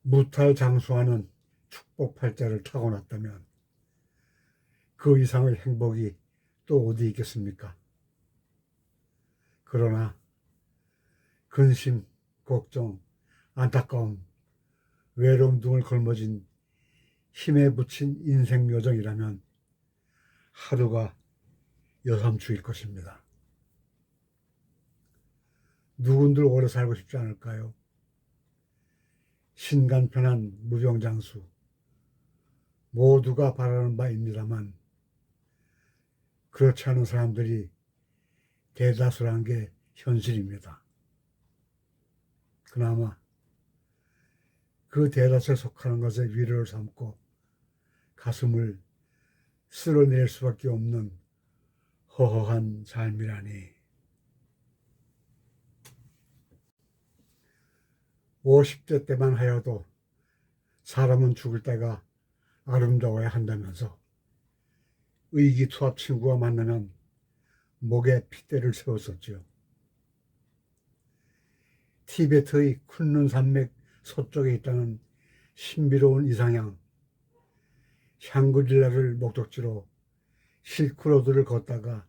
무탈장수하는 축복 팔자를 타고났다면 그 이상의 행복이 또 어디 있겠습니까? 그러나 근심, 걱정, 안타까움, 외로움 등을 걸머진 힘에 부친 인생 여정이라면 하루가 여삼주일 것입니다. 누군들 오래 살고 싶지 않을까요? 신간편한 무병장수 모두가 바라는 바입니다만 그렇지 않은 사람들이 대다수라는 게 현실입니다. 그나마 그 대다수에 속하는 것에 위로를 삼고 가슴을 쓸어낼 수밖에 없는 허허한 삶이라니. 50대 때만 하여도 사람은 죽을 때가 아름다워야 한다면서 의기투합 친구와 만나면 목에 핏대를 세웠었죠. 티베트의 쿤룬 산맥 서쪽에 있다는 신비로운 이상향, 샹그릴라를 목적지로 실크로드를 걷다가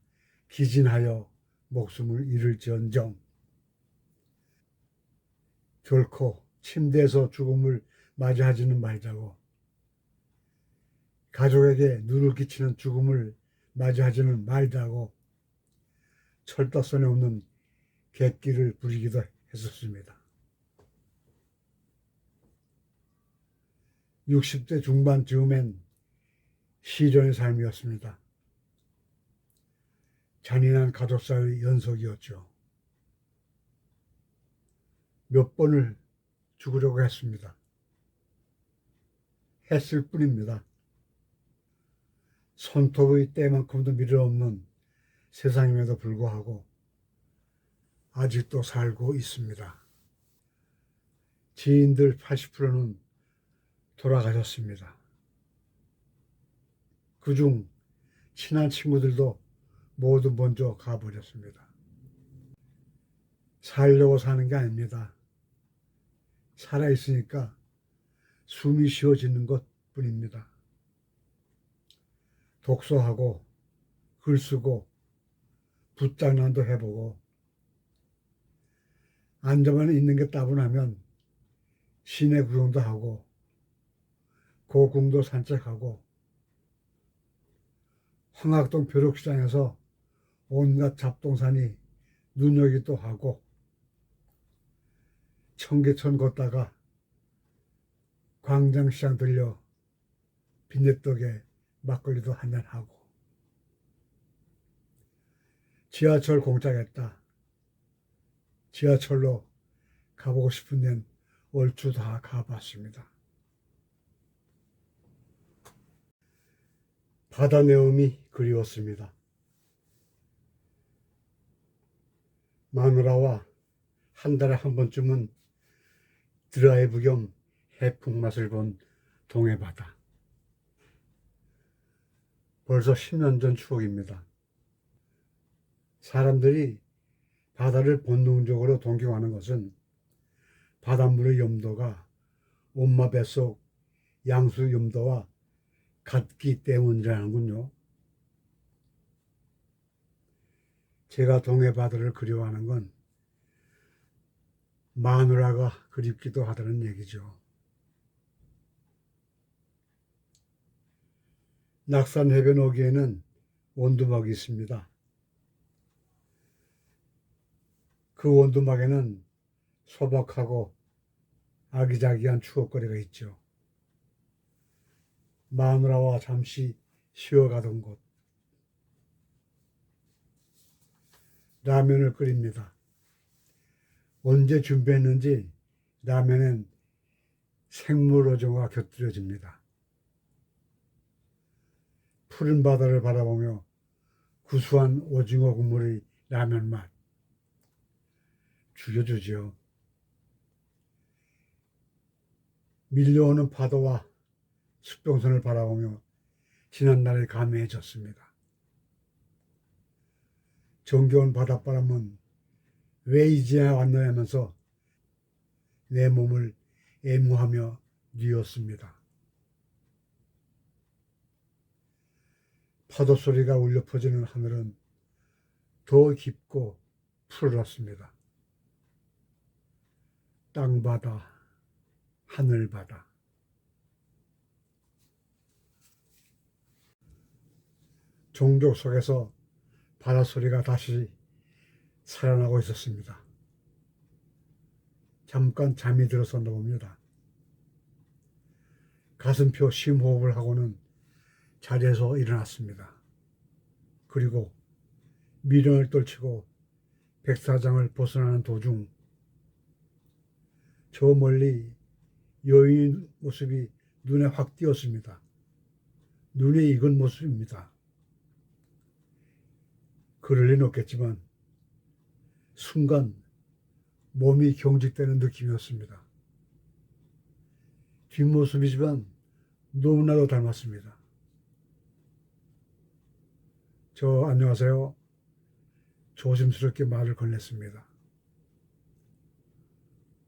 기진하여 목숨을 잃을지언정 결코 침대에서 죽음을 맞이하지는 말자고, 가족에게 누를 끼치는 죽음을 맞이하지는 말자고 철다선에 없는 객기를 부리기도 했었습니다. 60대 중반 즈음엔 시련의 삶이었습니다. 잔인한 가족사의 연속이었죠. 몇 번을 죽으려고 했습니다. 했을 뿐입니다. 손톱의 때만큼도 미련 없는 세상임에도 불구하고 아직도 살고 있습니다. 지인들 80%는 돌아가셨습니다. 그중 친한 친구들도 모두 먼저 가버렸습니다. 살려고 사는 게 아닙니다. 살아있으니까 숨이 쉬어지는 것 뿐입니다. 독서하고 글 쓰고 붓장난도 해보고 앉아만 있는 게 따분하면 시내 구경도 하고 고궁도 산책하고 황학동 벼룩시장에서 온갖 잡동사니 눈여기도 하고 청계천 걷다가 광장시장 들려 빈대떡에 막걸리도 한잔하고 지하철 공짜겠다. 지하철로 가보고 싶은 데는 얼추 다 가봤습니다. 바다 내음이 그리웠습니다. 마누라와 한 달에 한 번쯤은 드라이브 겸 해풍 맛을 본 동해바다. 벌써 10년 전 추억입니다. 사람들이 바다를 본능적으로 동경하는 것은 바닷물의 염도가 엄마 뱃속 양수 염도와 같기 때문이라는군요. 제가 동해바다를 그리워하는 건 마누라가 그립기도 하다는 얘기죠. 낙산 해변 어귀에는 원두막이 있습니다. 그 원두막에는 소박하고 아기자기한 추억거리가 있죠. 마누라와 잠시 쉬어가던 곳. 라면을 끓입니다. 언제 준비했는지 라면엔 생물 오징어가 곁들여집니다. 푸른 바다를 바라보며 구수한 오징어 국물의 라면 맛 죽여주죠. 밀려오는 파도와 수평선을 바라보며 지난날에 감회해졌습니다. 정겨운 바닷바람은 왜 이제야 왔나 하면서 내 몸을 애무하며 뉘었습니다. 파도 소리가 울려 퍼지는 하늘은 더 깊고 푸르렀습니다. 땅바다, 하늘바다. 종족 속에서 바닷소리가 다시 살아나고 있었습니다. 잠깐 잠이 들었었나 봅니다. 가슴표 심호흡을 하고는 자리에서 일어났습니다. 그리고 미련을 떨치고 백사장을 벗어나는 도중 저 멀리 여인 모습이 눈에 확 띄었습니다. 눈에 익은 모습입니다. 그럴 리는 없겠지만 순간 몸이 경직되는 느낌이었습니다. 뒷모습이지만 너무나도 닮았습니다. 저 안녕하세요. 조심스럽게 말을 건넸습니다.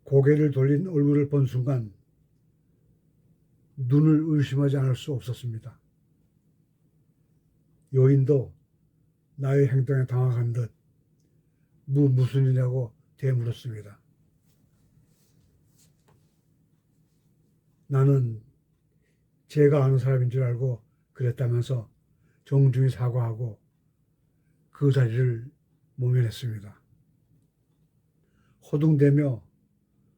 고개를 돌린 얼굴을 본 순간 눈을 의심하지 않을 수 없었습니다. 여인도 나의 행동에 당황한 듯 무슨 일이냐고 되물었습니다. 나는 제가 아는 사람인 줄 알고 그랬다면서 정중히 사과하고 그 자리를 모면했습니다. 허둥대며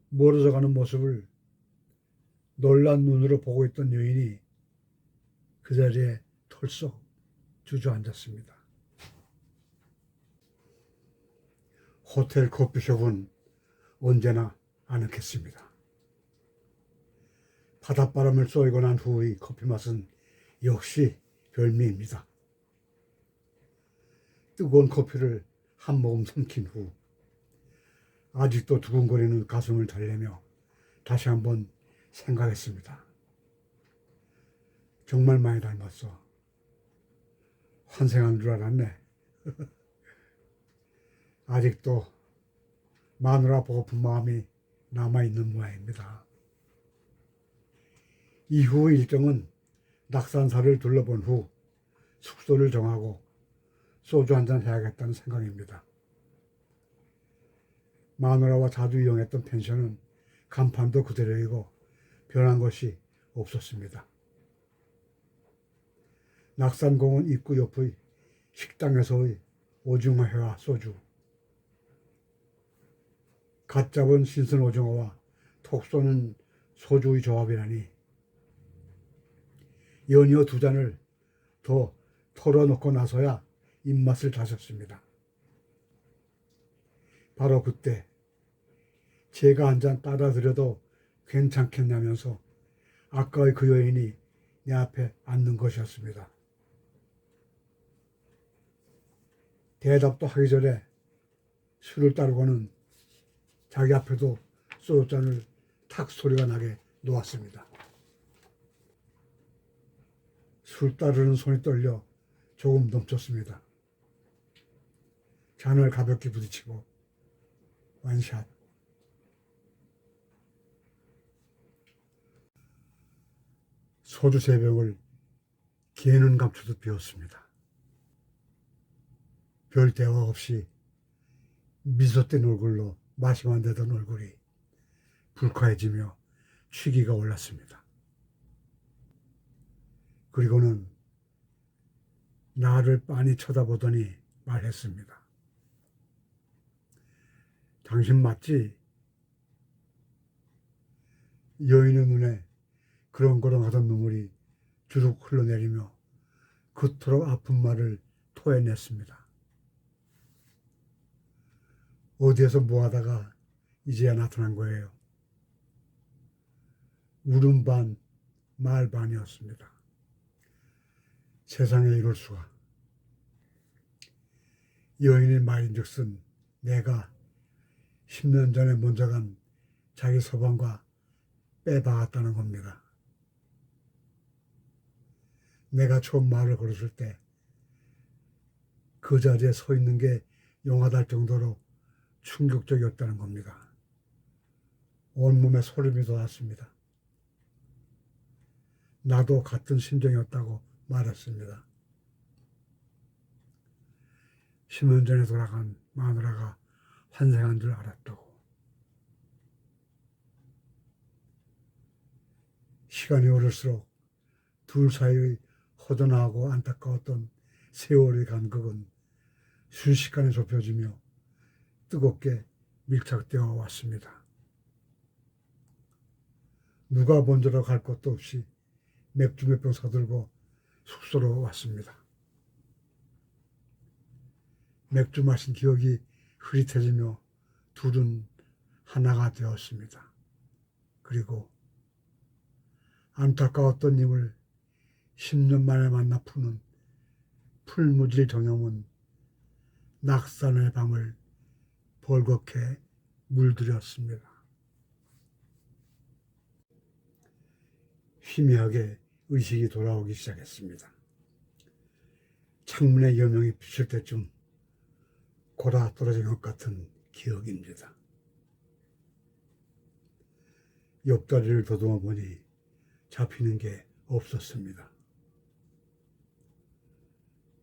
멀어져 가는 모습을 놀란 눈으로 보고 있던 여인이 그 자리에 털썩 주저앉았습니다. 호텔 커피숍은 언제나 아늑했습니다. 바닷바람을 쏘이고 난 후의 커피 맛은 역시 별미입니다. 뜨거운 커피를 한 모금 삼킨 후 아직도 두근거리는 가슴을 달래며 다시 한번 생각했습니다. 정말 많이 닮았어. 환생한 줄 알았네. 아직도 마누라 보고픈 마음이 남아있는 모양입니다. 이후 일정은 낙산사를 둘러본 후 숙소를 정하고 소주 한잔 해야겠다는 생각입니다. 마누라와 자주 이용했던 펜션은 간판도 그대로이고 변한 것이 없었습니다. 낙산공원 입구 옆의 식당에서의 오징어회와 소주, 갓 잡은 신선 오징어와 톡 쏘는 소주의 조합이라니 연이어 두 잔을 더 털어놓고 나서야 입맛을 다졌습니다. 바로 그때 제가 한 잔 따라 드려도 괜찮겠냐면서 아까의 그 여인이 내 앞에 앉는 것이었습니다. 대답도 하기 전에 술을 따르고는 자기 앞에도 소주잔을 탁 소리가 나게 놓았습니다. 술 따르는 손이 떨려 조금 넘쳤습니다. 잔을 가볍게 부딪히고 완샷. 소주 3병을 개는 감추듯 비웠습니다. 별 대화 없이 미소 띤 얼굴로 마시만 되던 얼굴이 불쾌해지며 취기가 올랐습니다. 그리고는 나를 빤히 쳐다보더니 말했습니다. 당신 맞지? 여인의 눈에 그렁그렁하던 눈물이 주룩 흘러내리며 그토록 아픈 말을 토해냈습니다. 어디에서 뭐하다가 이제야 나타난 거예요. 울음 반, 말 반이었습니다. 세상에 이럴 수가. 여인의 말인즉슨 내가 10년 전에 먼저 간 자기 서방과 빼박았다는 겁니다. 내가 처음 말을 걸었을 때 그 자리에 서 있는 게 용하다 할 정도로 충격적이었다는 겁니다. 온몸에 소름이 돋았습니다. 나도 같은 심정이었다고 말했습니다. 10년 전에 돌아간 마누라가 환생한 줄 알았다고. 시간이 오를수록 둘 사이의 허전하고 안타까웠던 세월의 간극은 순식간에 좁혀지며 뜨겁게 밀착되어 왔습니다. 누가 먼저로 갈 것도 없이 맥주 몇 병 사들고 숙소로 왔습니다. 맥주 마신 기억이 흐릿해지며 둘은 하나가 되었습니다. 그리고 안타까웠던 님을 10년 만에 만나 푸는 풀무질 정형은 낙산의 밤을 벌겋게 물들였습니다. 희미하게 의식이 돌아오기 시작했습니다. 창문에 여명이 비칠 때쯤 골아 떨어진 것 같은 기억입니다. 옆다리를 더듬어 보니 잡히는 게 없었습니다.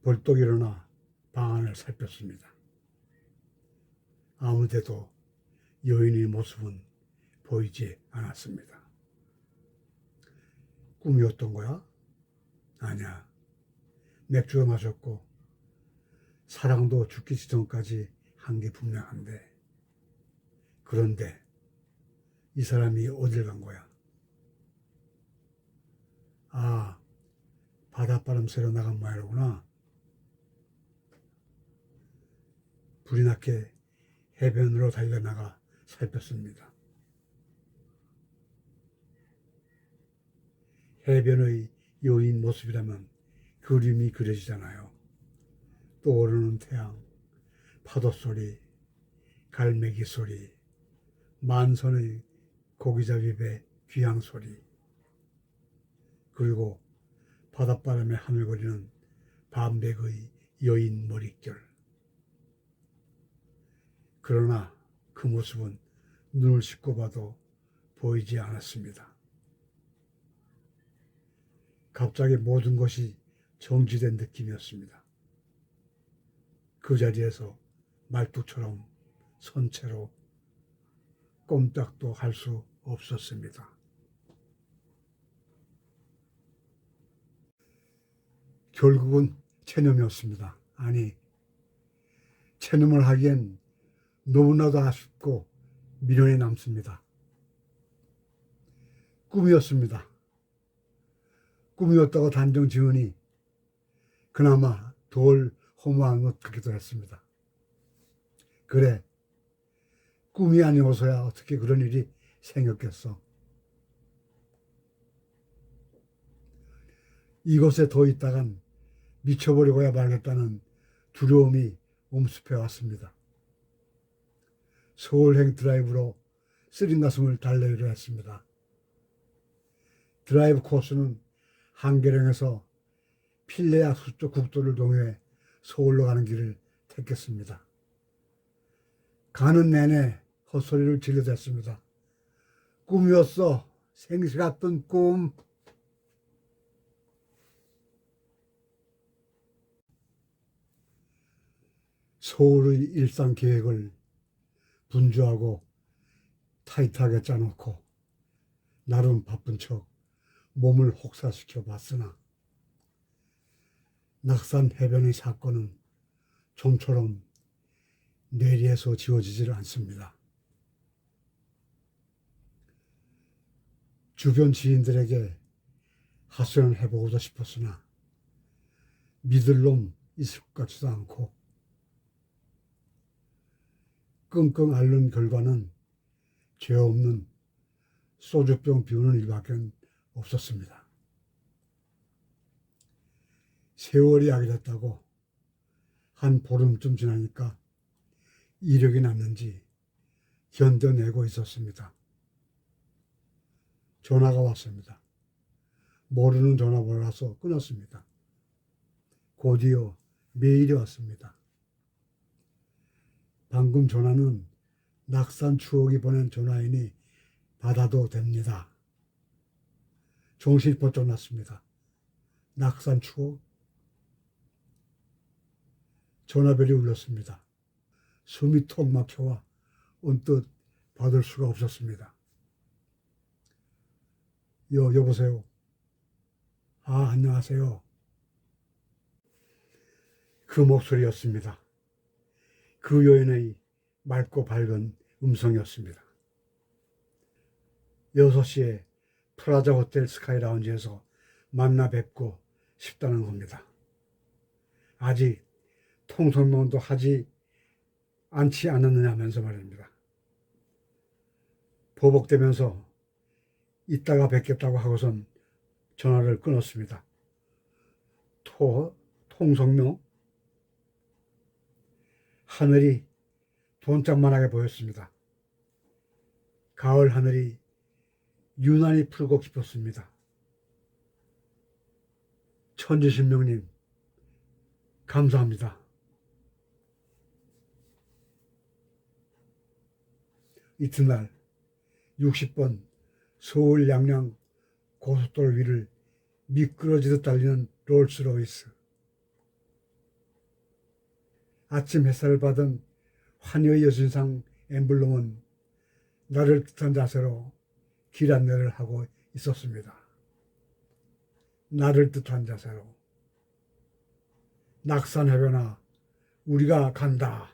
벌떡 일어나 방 안을 살폈습니다. 아무데도 여인의 모습은 보이지 않았습니다. 꿈이었던 거야? 아니야. 맥주를 마셨고 사랑도 죽기 직전까지 한 게 분명한데, 그런데 이 사람이 어딜 간 거야? 아, 바닷바람 쐬러 나간 모양이구나. 불이 났게 해변으로 달려나가 살폈습니다. 해변의 여인 모습이라면 그림이 그려지잖아요. 떠오르는 태양, 파도 소리, 갈매기 소리, 만선의 고기잡이배 귀향 소리, 그리고 바닷바람에 하늘거리는 밤백의 여인 머릿결. 그러나 그 모습은 눈을 씻고 봐도 보이지 않았습니다. 갑자기 모든 것이 정지된 느낌이었습니다. 그 자리에서 말뚝처럼 선 채로 꼼짝도 할 수 없었습니다. 결국은 체념이었습니다. 아니, 체념을 하기엔 너무나도 아쉽고 미련이 남습니다. 꿈이었습니다. 꿈이었다고 단정 지으니 그나마 덜 허무한 것 같기도 했습니다. 그래, 꿈이 아니어서야 어떻게 그런 일이 생겼겠어. 이곳에 더 있다간 미쳐버리고야 말겠다는 두려움이 엄습해 왔습니다. 서울행 드라이브로 쓰린 가슴을 달래기로 했습니다. 드라이브 코스는 한계령에서 필레악수 쪽 국도를 동요해 서울로 가는 길을 택했습니다. 가는 내내 헛소리를 질러댔습니다. 꿈이었어. 생시 같던 꿈. 서울의 일상 계획을 분주하고 타이트하게 짜놓고 나름 바쁜 척 몸을 혹사시켜 봤으나 낙산 해변의 사건은 좀처럼 뇌리에서 지워지질 않습니다. 주변 지인들에게 하소연을 해보고도 싶었으나 믿을 놈 있을 것 같지도 않고 끙끙 앓는 결과는 죄 없는 소주병 비우는 일밖에 없었습니다. 세월이 약이 됐다고 한 보름쯤 지나니까 이력이 났는지 견뎌내고 있었습니다. 전화가 왔습니다. 모르는 전화번호라서 끊었습니다. 곧이어 메일이 왔습니다. 방금 전화는 낙산 추억이 보낸 전화이니 받아도 됩니다. 정신이 번쩍 났습니다. 낙산 추억. 전화벨이 울렸습니다. 숨이 턱 막혀와 언뜻 받을 수가 없었습니다. 여보세요. 아, 안녕하세요. 그 목소리였습니다. 그 여인의 맑고 밝은 음성이었습니다. 6시에 프라자 호텔 스카이 라운지에서 만나 뵙고 싶다는 겁니다. 아직 통성명도 하지 않지 않았느냐면서 말입니다. 버벅대면서 이따가 뵙겠다고 하고선 전화를 끊었습니다. 통성명? 하늘이 돈짝만하게 보였습니다. 가을 하늘이 유난히 푸르고 깊었습니다. 천지신명님, 감사합니다. 이튿날 60번 서울 양양 고속도로 위를 미끄러지듯 달리는 롤스로이스. 아침 햇살을 받은 환희의 여신상 엠블럼은 나를 뜻한 자세로 길 안내를 하고 있었습니다. 나를 뜻한 자세로. 낙산 해변아, 우리가 간다.